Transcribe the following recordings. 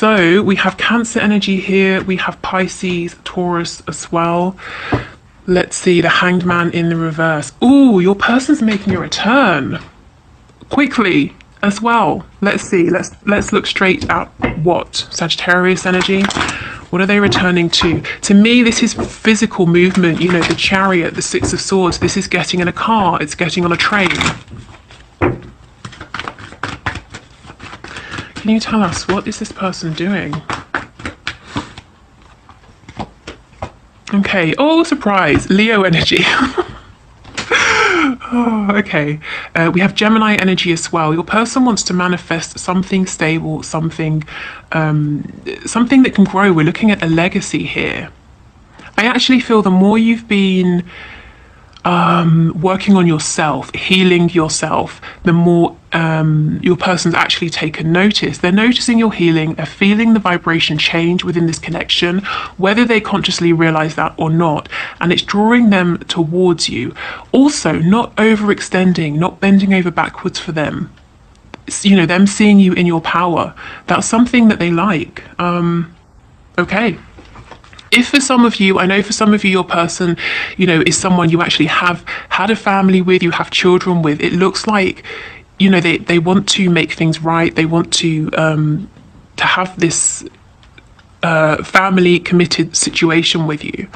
So we have Cancer energy here. We have Pisces, Taurus as well. Let's see, the Hanged Man in the reverse. Ooh, your person's making a return quickly as well. Let's see. Let's look straight at what Sagittarius energy. What are they returning to? To me, this is physical movement. You know, the Chariot, the Six of Swords. This is getting in a car. It's getting on a train. Can you tell us, what is this person doing? Okay. Oh, surprise. Leo energy. Oh, okay. We have Gemini energy as well. Your person wants to manifest something stable, something that can grow. We're looking at a legacy here. I actually feel the more you've been working on yourself, healing yourself, the more your person's actually taken notice. They're noticing your healing, they're feeling the vibration change within this connection, whether they consciously realize that or not, and it's drawing them towards you. Also, not overextending, not bending over backwards for them. You know, them seeing you in your power. That's something that they like. Okay. If for some of you, I know for some of you, your person, you know, is someone you actually have had a family with, you have children with, it looks like, you know, they want to make things right. They want to have this family committed situation with you.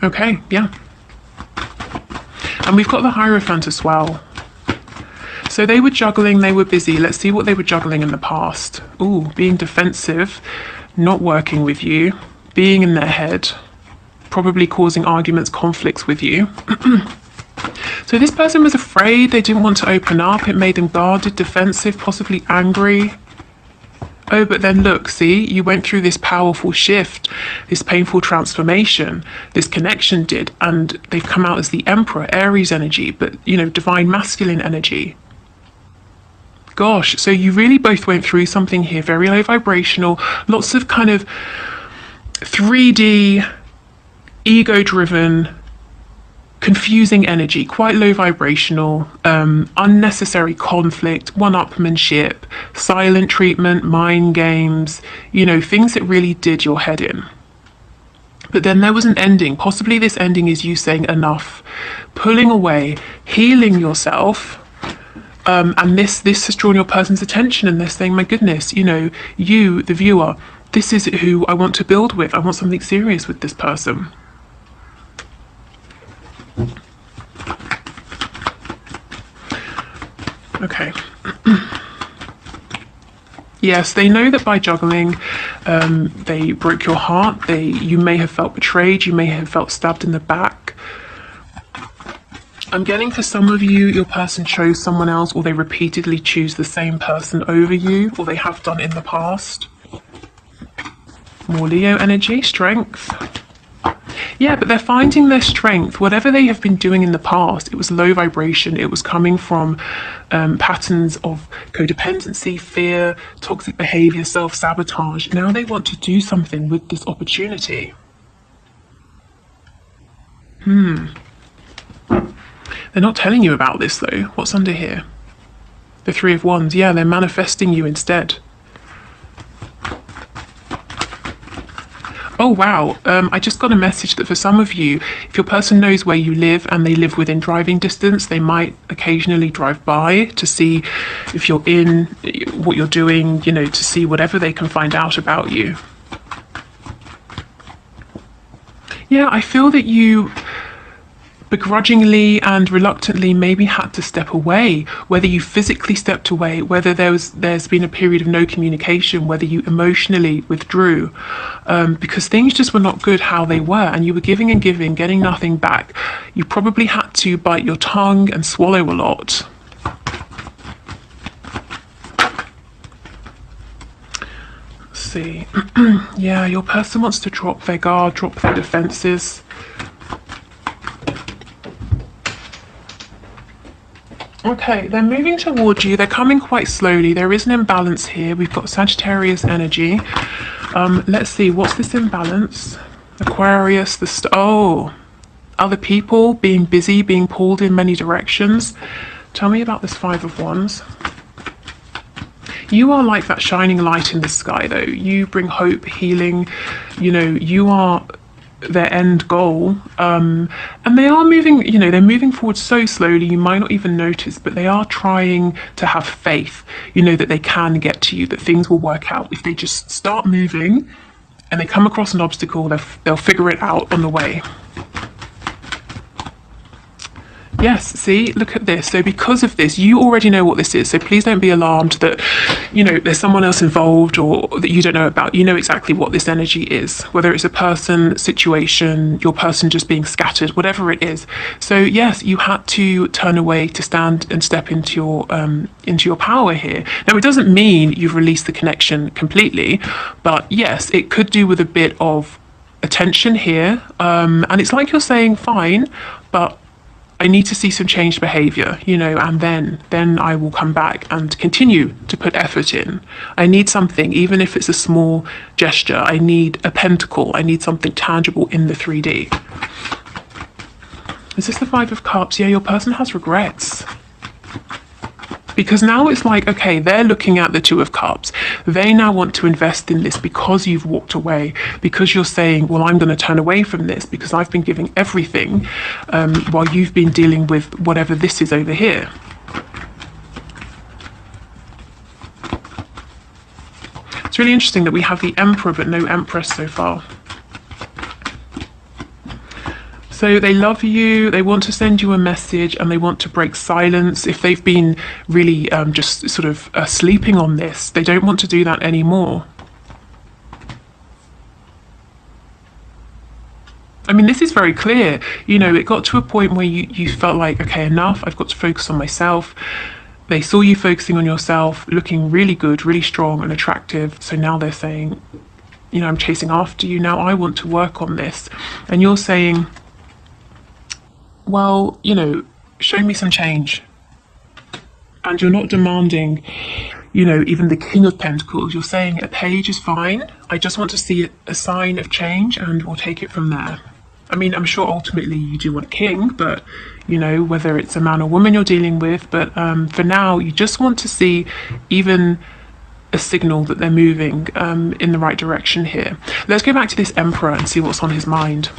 Okay, yeah. And we've got the Hierophant as well. So they were juggling, they were busy. Let's see what they were juggling in the past. Ooh, being defensive, not working with you, being in their head, probably causing arguments, conflicts with you. So this person was afraid, they didn't want to open up. It made them guarded, defensive, possibly angry. Oh, but then look, see, you went through this powerful shift, this painful transformation, this connection did, and they've come out as the Emperor, Aries energy, but, you know, divine masculine energy. Gosh, so you really both went through something here, very low vibrational, lots of kind of 3D, ego-driven, confusing energy, quite low vibrational, unnecessary conflict, one-upmanship, silent treatment, mind games, you know, things that really did your head in. But then there was an ending. Possibly this ending is you saying enough, pulling away, healing yourself. And this has drawn your person's attention, and they're saying, my goodness, you know, you, the viewer, this is who I want to build with. I want something serious with this person. Okay. Yes, they know that by juggling, they broke your heart. You may have felt betrayed. You may have felt stabbed in the back. I'm getting for some of you, your person chose someone else, or they repeatedly choose the same person over you, or they have done in the past. More Leo energy, strength. Yeah, but they're finding their strength. Whatever they have been doing in the past, it was low vibration. It was coming from patterns of codependency, fear, toxic behavior, self-sabotage. Now they want to do something with this opportunity. They're not telling you about this though. What's under here? The Three of Wands. Yeah, they're manifesting you instead. Oh wow, I just got a message that for some of you, if your person knows where you live and they live within driving distance, they might occasionally drive by to see if you're in, what you're doing, you know, to see whatever they can find out about you. Yeah, I feel that you begrudgingly and reluctantly maybe had to step away, whether you physically stepped away, whether there's been a period of no communication, whether you emotionally withdrew, because things just were not good how they were, and you were giving and giving, getting nothing back. You probably had to bite your tongue and swallow a lot. Let's see. Yeah, your person wants to drop their guard, drop their defenses. Okay, they're moving towards you. They're coming quite slowly. There is an imbalance here. We've got Sagittarius energy. Let's see, what's this imbalance? Aquarius, other people being busy, being pulled in many directions. Tell me about this Five of Wands. You are like that shining light in the sky, though. You bring hope, healing. You know, you are their end goal. And they are moving, you know, they're moving forward so slowly, you might not even notice, but they are trying to have faith, you know, that they can get to you, that things will work out. If they just start moving and they come across an obstacle, they'll figure it out on the way. Yes, see, look at this. So because of this, you already know what this is. So please don't be alarmed that, you know, there's someone else involved or that you don't know about. You know exactly what this energy is, whether it's a person, situation, your person just being scattered, whatever it is. So yes, you had to turn away to stand and step into your power here. Now, it doesn't mean you've released the connection completely, but yes, it could do with a bit of attention here. And it's like you're saying, fine, but I need to see some changed behavior, you know, and then I will come back and continue to put effort in. I need something, even if it's a small gesture. I need a pentacle. I need something tangible in the 3D. Is this the Five of Cups? Yeah, your person has regrets. Because now it's like, okay, they're looking at the Two of Cups. They now want to invest in this because you've walked away, because you're saying, well, I'm going to turn away from this because I've been giving everything while you've been dealing with whatever this is over here. It's really interesting that we have the Emperor but no Empress so far. So they love you, they want to send you a message, and they want to break silence. If they've been really just sort of sleeping on this, they don't want to do that anymore. I mean, this is very clear. You know, it got to a point where you felt like, okay, enough, I've got to focus on myself. They saw you focusing on yourself, looking really good, really strong and attractive. So now they're saying, you know, I'm chasing after you now, I want to work on this. And you're saying, well, you know, show me some change. And you're not demanding, you know, even the King of Pentacles. You're saying a page is fine. I just want to see a sign of change and we'll take it from there. I mean, I'm sure ultimately you do want a king, but, you know, whether it's a man or woman you're dealing with. But for now, you just want to see even a signal that they're moving in the right direction here. Let's go back to this Emperor and see what's on his mind.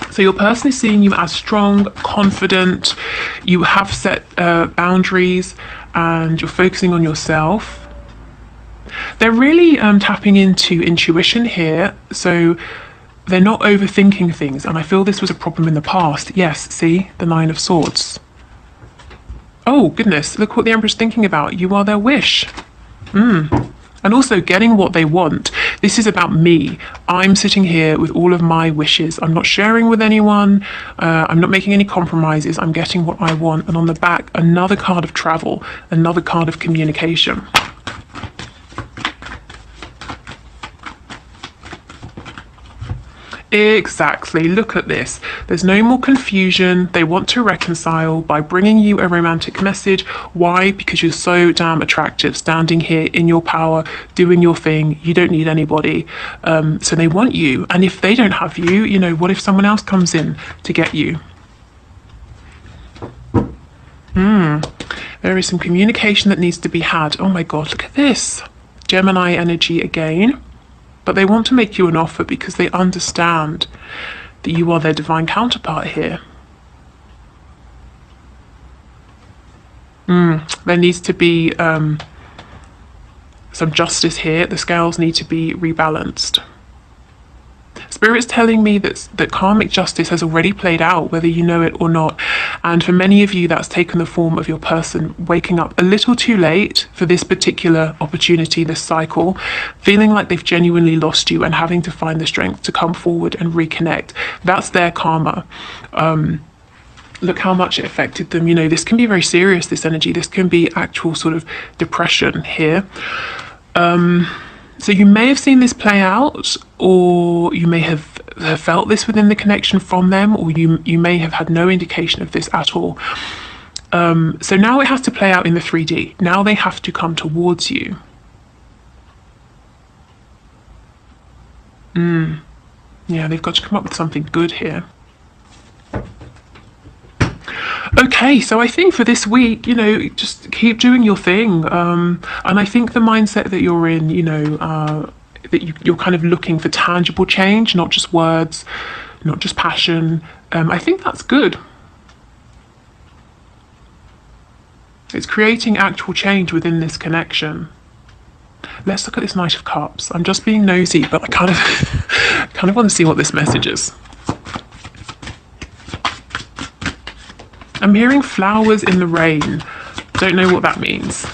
So your person is seeing you as strong, confident, you have set boundaries and you're focusing on yourself. They're really tapping into intuition here, so they're not overthinking things, and I feel this was a problem in the past. Yes, see, the Nine of Swords. Oh goodness, look what the Emperor's thinking about. You are their wish. And also getting what they want. This is about me. I'm sitting here with all of my wishes. I'm not sharing with anyone. I'm not making any compromises. I'm getting what I want. And on the back, another card of travel, another card of communication. Exactly. Look at this. There's no more confusion. They want to reconcile by bringing you a romantic message. Why? Because you're so damn attractive, standing here in your power, doing your thing. You don't need anybody. So they want you. And if they don't have you, you know, what if someone else comes in to get you? There is some communication that needs to be had. Oh my God, look at this. Gemini energy again. But they want to make you an offer because they understand that you are their divine counterpart here. There needs to be some justice here. The scales need to be rebalanced. Spirit's telling me that karmic justice has already played out, whether you know it or not. And for many of you, that's taken the form of your person waking up a little too late for this particular opportunity, this cycle, feeling like they've genuinely lost you and having to find the strength to come forward and reconnect. That's their karma. Look how much it affected them. You know, this can be very serious, this energy. This can be actual sort of depression here. So you may have seen this play out, or you may have felt this within the connection from them, or you may have had no indication of this at all. So now it has to play out in the 3D. Now they have to come towards you. Yeah, they've got to come up with something good here. Okay, so I think for this week, just keep doing your thing. And I think the mindset that you're in, that you're kind of looking for tangible change, not just words, not just passion. I think that's good. It's creating actual change within this connection. Let's look at this Knight of Cups. I'm just being nosy, but I kind of kind of want to see what this message is. I'm hearing flowers in the rain. Don't know what that means.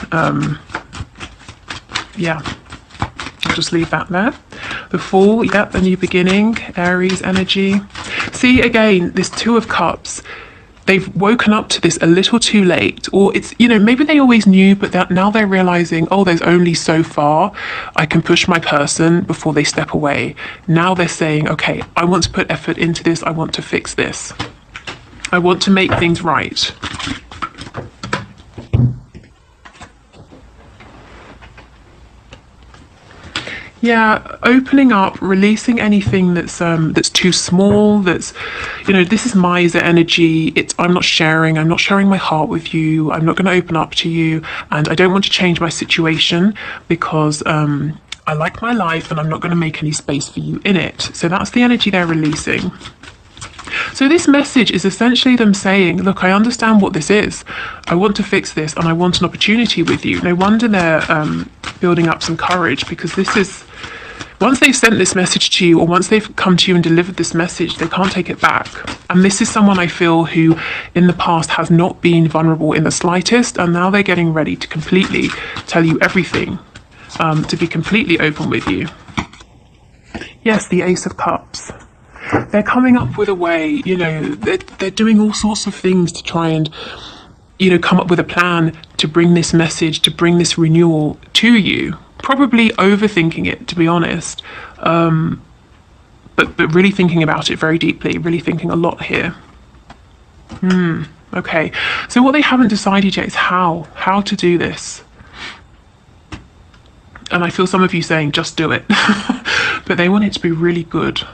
Yeah, I'll just leave that there. The Fool, yep, a new beginning, Aries energy. See, again, this Two of Cups, they've woken up to this a little too late, or it's, maybe they always knew, but now they're realizing, oh, there's only so far I can push my person before they step away. Now they're saying, okay, I want to put effort into this, I want to fix this. I want to make things right. Yeah, opening up, releasing anything that's too small. That's, this is miser energy. I'm not sharing my heart with you. I'm not going to open up to you, and I don't want to change my situation because I like my life, and I'm not going to make any space for you in it. So that's the energy they're releasing. So this message is essentially them saying, look, I understand what this is. I want to fix this, and I want an opportunity with you. No wonder they're building up some courage, because this is, once they've sent this message to you, or once they've come to you and delivered this message, they can't take it back. And this is someone I feel who in the past has not been vulnerable in the slightest, and now they're getting ready to completely tell you everything, to be completely open with you. Yes, the Ace of Cups. They're coming up with a way, they're doing all sorts of things to try and, come up with a plan to bring this message, to bring this renewal to you. Probably overthinking it, to be honest, but really thinking about it very deeply, really thinking a lot here. Okay, so what they haven't decided yet is how to do this. And I feel some of you saying, just do it. But they want it to be really good.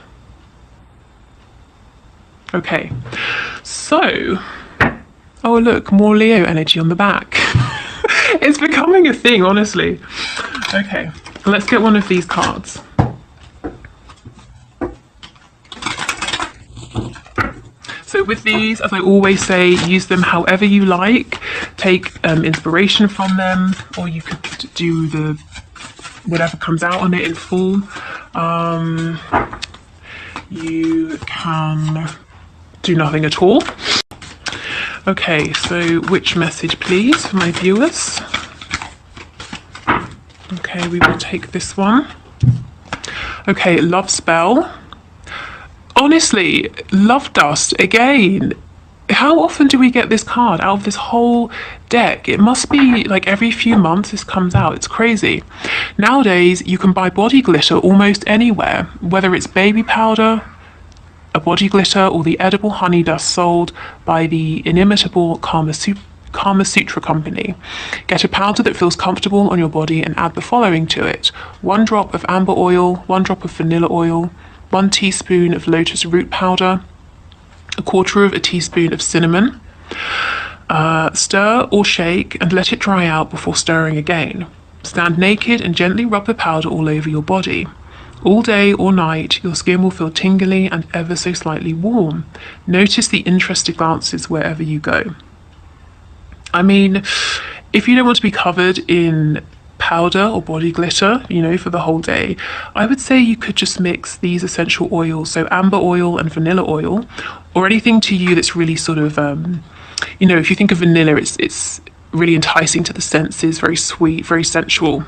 Okay, so, oh look, more Leo energy on the back. It's becoming a thing, honestly. Okay, let's get one of these cards. So with these, as I always say, use them however you like. Take inspiration from them, or you could do the whatever comes out on it in full. You can do nothing at all. Okay, so which message please for my viewers? Okay, we will take this one. Okay, love spell. Honestly, love dust again. How often do we get this card out of this whole deck? It must be like every few months this comes out. It's crazy. Nowadays, you can buy body glitter almost anywhere, whether it's baby powder, a body glitter, or the edible honey dust sold by the inimitable Kama Sutra company. Get a powder that feels comfortable on your body and add the following to it: 1 drop of amber oil, 1 drop of vanilla oil, 1 teaspoon of lotus root powder, 1/4 teaspoon of cinnamon. Stir or shake and let it dry out before stirring again. Stand naked and gently rub the powder all over your body. All day or night, your skin will feel tingly and ever so slightly warm. Notice the interested glances wherever you go. I mean, if you don't want to be covered in powder or body glitter, for the whole day, I would say you could just mix these essential oils, so amber oil and vanilla oil, or anything to you that's really sort of, if you think of vanilla, it's really enticing to the senses, very sweet, very sensual.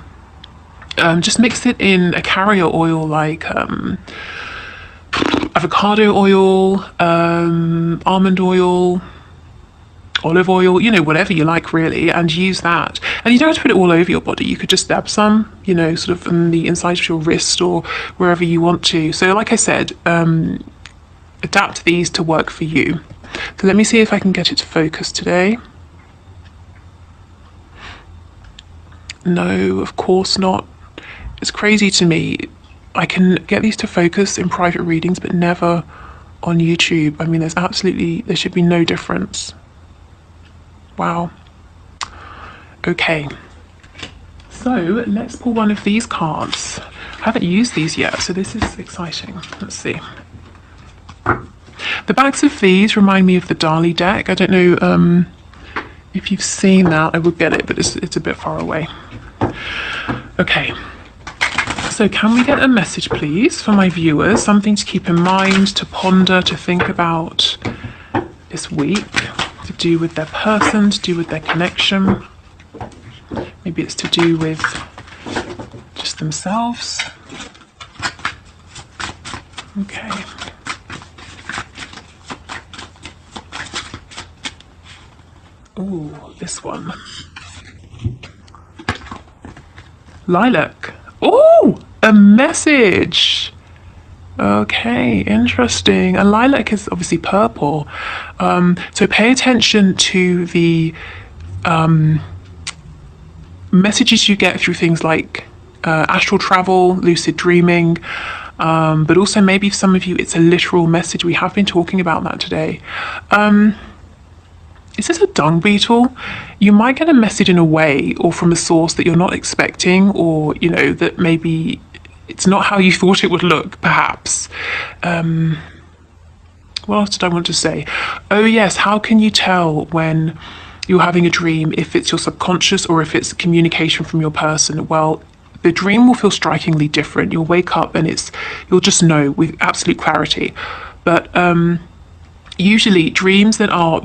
Just mix it in a carrier oil like avocado oil, almond oil, olive oil, whatever you like really, and use that. And you don't have to put it all over your body. You could just dab some, sort of on the inside of your wrist or wherever you want to. So like I said, adapt these to work for you. So let me see if I can get it to focus today. No, of course not. It's crazy to me. I can get these to focus in private readings, but never on YouTube. I mean, there should be no difference. Wow. Okay. So let's pull one of these cards. I haven't used these yet, so this is exciting. Let's see. The backs of these remind me of the Dali deck. I don't know if you've seen that. I would get it, but it's a bit far away. Okay. So can we get a message, please, for my viewers? Something to keep in mind, to ponder, to think about this week, to do with their person, to do with their connection. Maybe it's to do with just themselves. Okay. Ooh, this one. Lilac. Oh, a message. Okay, interesting. And lilac is obviously purple. So pay attention to the messages you get through things like astral travel, lucid dreaming, but also maybe for some of you it's a literal message. We have been talking about that today. Is this a dung beetle? You might get a message in a way or from a source that you're not expecting, or, you know, that maybe it's not how you thought it would look, perhaps. What else did I want to say? Oh yes, how can you tell when you're having a dream if it's your subconscious or if it's communication from your person? Well, the dream will feel strikingly different. You'll wake up and you'll just know with absolute clarity. But usually dreams that are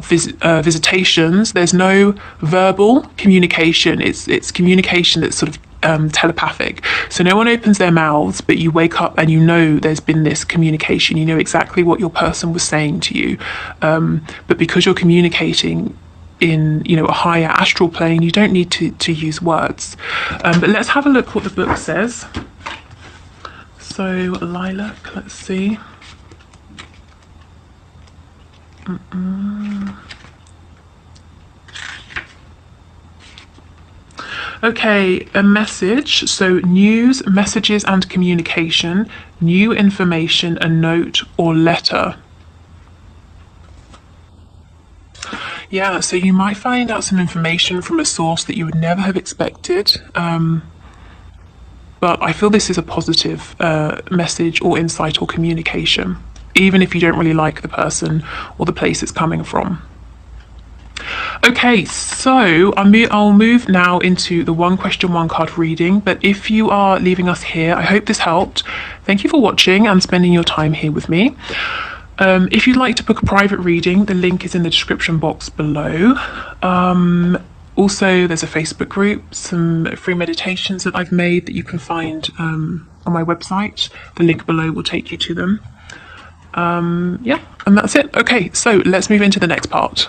visitations, there's no verbal communication. It's communication that's sort of telepathic. So no one opens their mouths, but you wake up and you know there's been this communication. You know exactly what your person was saying to you. But because you're communicating in, you know, a higher astral plane, you don't need to use words. But let's have a look what the book says. So lilac, let's see. Okay, a message. So news, messages and communication, new information, a note or letter. Yeah, so you might find out some information from a source that you would never have expected. But I feel this is a positive message or insight or communication, even if you don't really like the person or the place it's coming from. Okay, so I'll move now into the one question, one card reading. But if you are leaving us here, I hope this helped. Thank you for watching and spending your time here with me. If you'd like to book a private reading, the link is in the description box below. Also, there's a Facebook group, some free meditations that I've made that you can find on my website. The link below will take you to them. Yeah, and that's it. Okay, so let's move into the next part.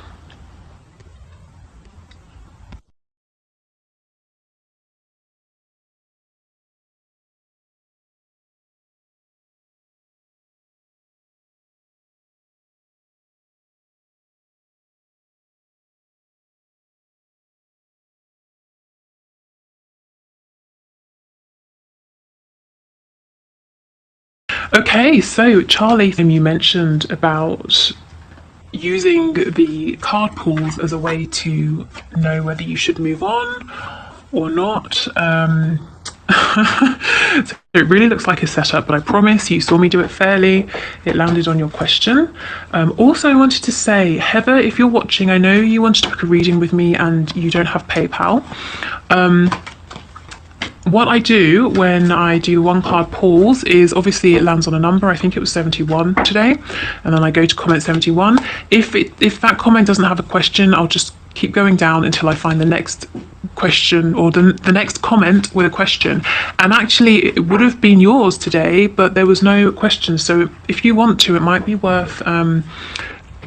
Okay, so Charlie, you mentioned about using the card pools as a way to know whether you should move on or not. So it really looks like a setup, but I promise you saw me do it fairly. It landed on your question. Also, I wanted to say, Heather, if you're watching, I know you wanted to book a reading with me and you don't have PayPal. What I do when I do one card pulls is obviously it lands on a number. I think it was 71 today, and then I go to comment 71. If that comment doesn't have a question, I'll just keep going down until I find the next question or the next comment with a question. And actually it would have been yours today, but there was no question. So if you want to, it might be worth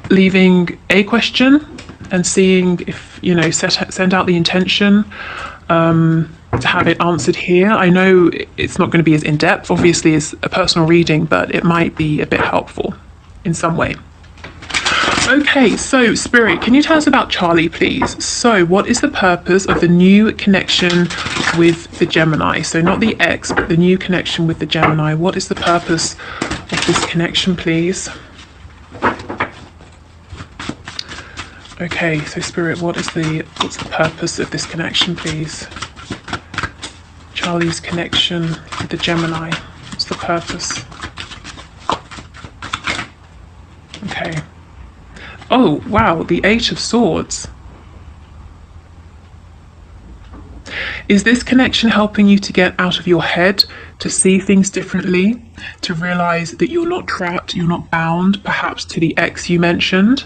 leaving a question and seeing if, you know, send out the intention to have it answered here. I know it's not going to be as in-depth, obviously, as a personal reading, but it might be a bit helpful in some way. Okay, so Spirit, can you tell us about Charlie, please? So what is the purpose of the new connection with the Gemini? So not the ex, but the new connection with the Gemini. What is the purpose of this connection, please? Okay, so Spirit, what's the purpose of this connection, please? Charlie's connection with the Gemini. What's the purpose? Okay. Oh, wow, the Eight of Swords. Is this connection helping you to get out of your head, to see things differently, to realize that you're not trapped, you're not bound, perhaps to the ex you mentioned?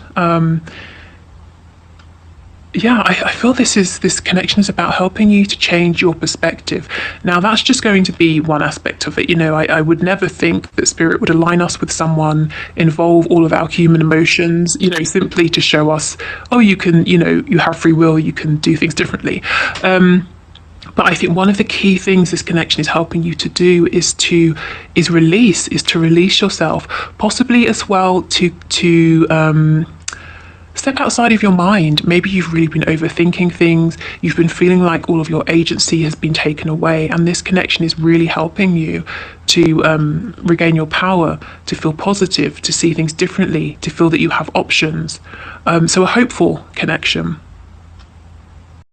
Yeah, I feel this connection is about helping you to change your perspective. Now, that's just going to be one aspect of it. You know, I would never think that Spirit would align us with someone, involve all of our human emotions, you know, simply to show us, oh, you can, you know, you have free will, you can do things differently. But I think one of the key things this connection is helping you to do is to release yourself, possibly as well to step outside of your mind. Maybe you've really been overthinking things. You've been feeling like all of your agency has been taken away, and this connection is really helping you to regain your power, to feel positive, to see things differently, to feel that you have options. So a hopeful connection.